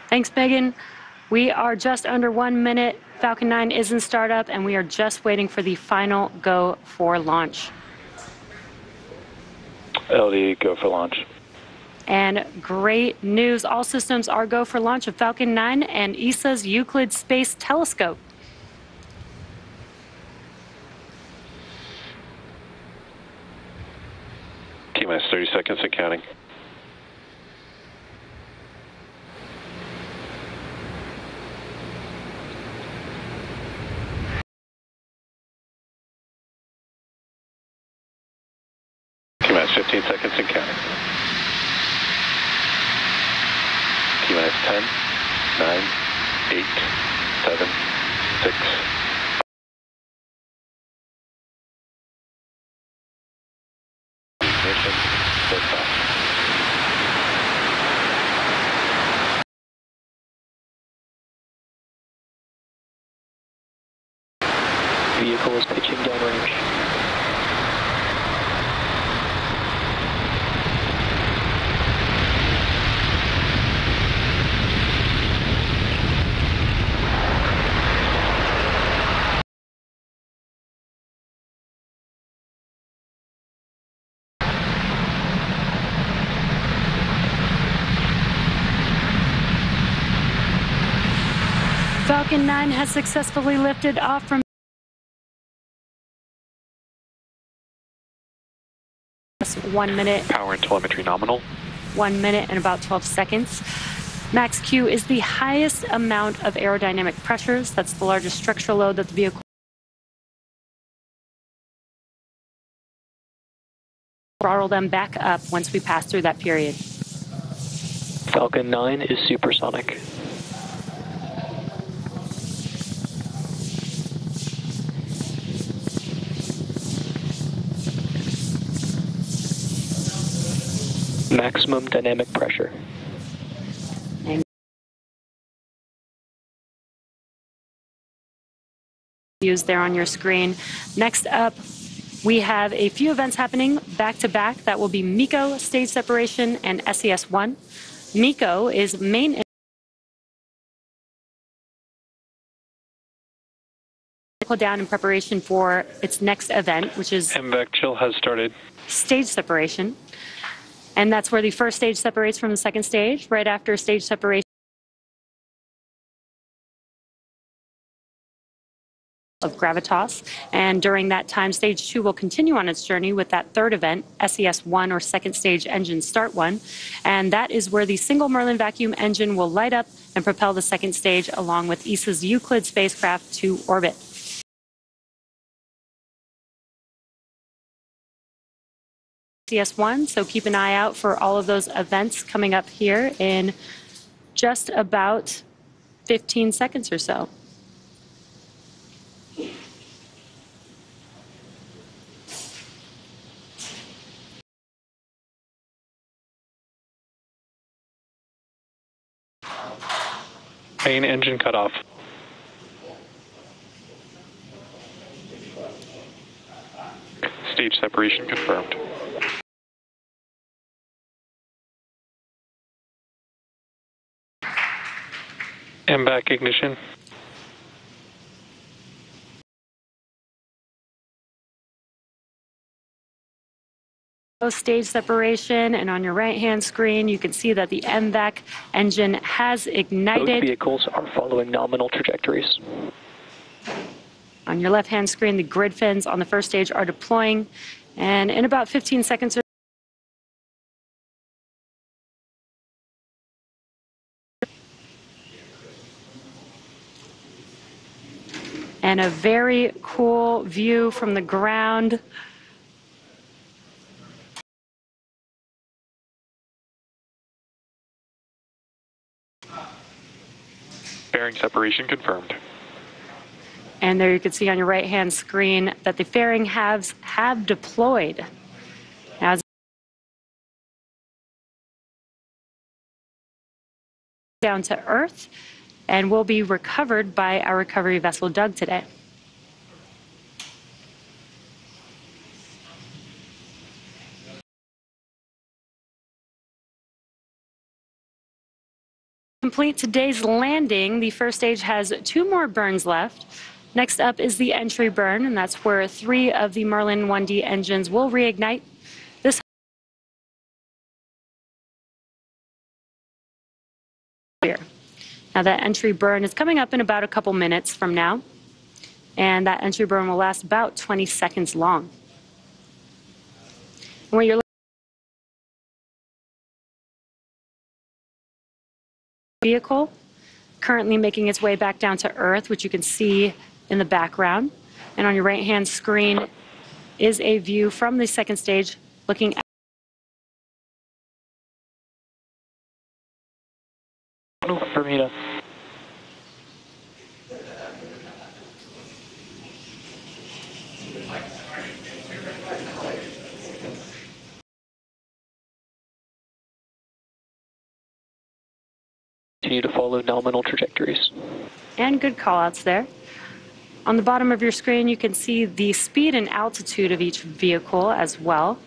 Thanks, Megan. We are just under 1 minute. Falcon 9 is in startup, and we are just waiting for the final go for launch. LD, go for launch. And great news. All systems are go for launch of Falcon 9 and ESA's Euclid Space Telescope. T-minus 30 seconds and counting. T-minus 15 seconds and counting. T-minus 10, 9, 8, 7, 6, ignition, liftoff. Vehicle is pitching downrange. Falcon 9 has successfully lifted off from 1 minute. Power and telemetry nominal. 1 minute and about 12 seconds. Max Q is the highest amount of aerodynamic pressures. That's the largest structural load that the vehicle throttle them back up once we pass through that period. Falcon 9 is supersonic. Maximum dynamic pressure. Used there on your screen. Next up, we have a few events happening back to back. That will be MECO stage separation and SES-1. MECO is main down in preparation for its next event, which is MVAC chill has started. Stage separation. And that's where the first stage separates from the second stage. Right after stage separation of gravitas. And during that time, stage 2 will continue on its journey with that third event, SES-1 or second stage engine start 1. And that is where the single Merlin vacuum engine will light up and propel the second stage along with ESA's Euclid spacecraft to orbit. SES-1, so keep an eye out for all of those events coming up here in just about 15 seconds or so. Main engine cutoff. Stage separation confirmed. MVAC ignition. Stage separation, and on your right-hand screen, you can see that the MVAC engine has ignited. Both vehicles are following nominal trajectories. On your left-hand screen, the grid fins on the first stage are deploying, and in about 15 seconds or and a very cool view from the ground. Fairing separation confirmed. And there you can see on your right-hand screen that the fairing halves have deployed. Now, down to Earth and will be recovered by our recovery vessel Doug today. complete today's landing. The first stage has 2 more burns left. Next up is the entry burn, and that's where 3 of the Merlin 1D engines will reignite. This here. Now that entry burn is coming up in about a couple minutes from now, and that entry burn will last about 20 seconds long. And what you're vehicle currently making its way back down to Earth, which you can see in the background. And on your right-hand screen is a view from the second stage looking at Bermuda. Continue to follow nominal trajectories. and good callouts there. On the bottom of your screen, you can see the speed and altitude of each vehicle as well.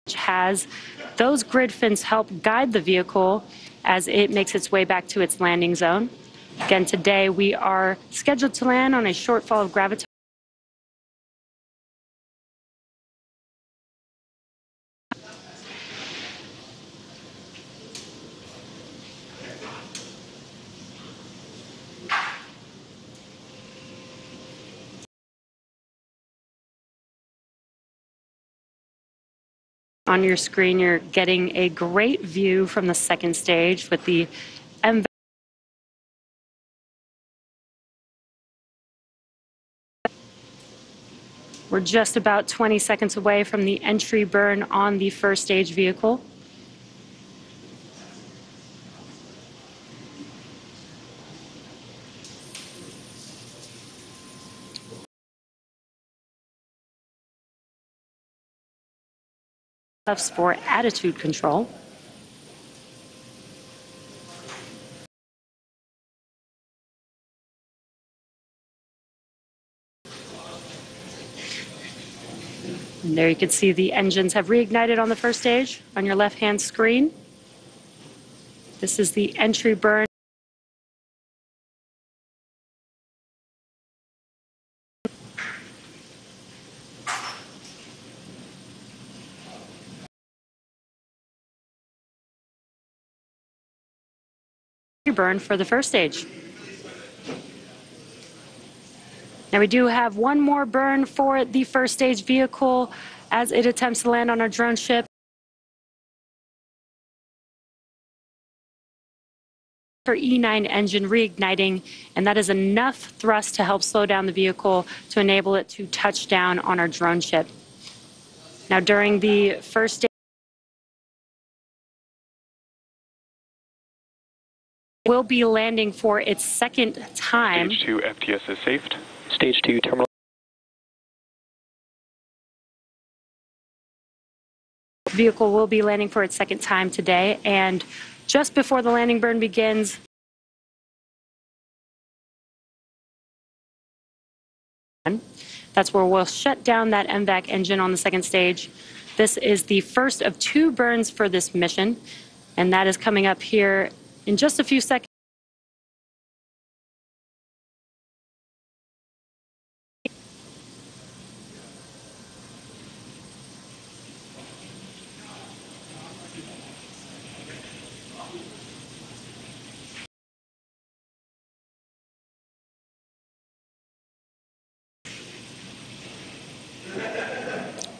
Which has those grid fins help guide the vehicle as it makes its way back to its landing zone. Again, today we are scheduled to land on a shortfall of gravitas. On your screen, you're getting a great view from the second stage with the MVAC. We're just about 20 seconds away from the entry burn on the first stage vehicle. For attitude control. And there you can see the engines have reignited on the first stage on your left-hand screen. This is the entry burn. Burn for the first stage. Now we do have one more burn for the first stage vehicle as it attempts to land on our drone ship. For E9 engine reigniting, and that is enough thrust to help slow down the vehicle to enable it to touch down on our drone ship. Now during the first stage, will be landing for its second time. Stage 2 FTS is safed. Stage 2 terminal. Vehicle will be landing for its second time today, and just before the landing burn begins, that's where we'll shut down that MVAC engine on the second stage. This is the first of 2 burns for this mission, and that is coming up here in just a few seconds.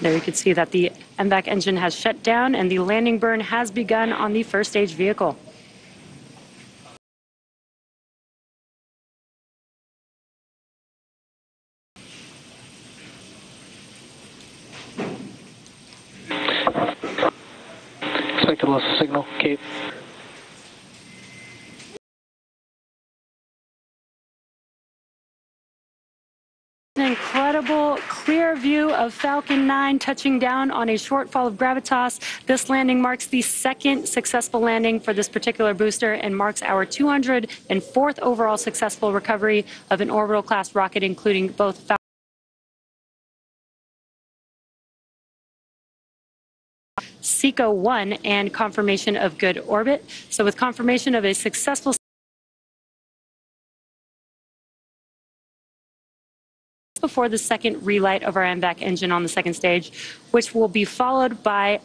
There you can see that the MVAC engine has shut down and the landing burn has begun on the first stage vehicle. Expected loss of signal, Cape. An incredible clear view of Falcon 9 touching down on a shortfall of gravitas. This landing marks the second successful landing for this particular booster and marks our 204th overall successful recovery of an orbital class rocket, including both Falcon SECO 1 and confirmation of good orbit. So with confirmation of a successful before the second relight of our MVAC engine on the second stage, which will be followed by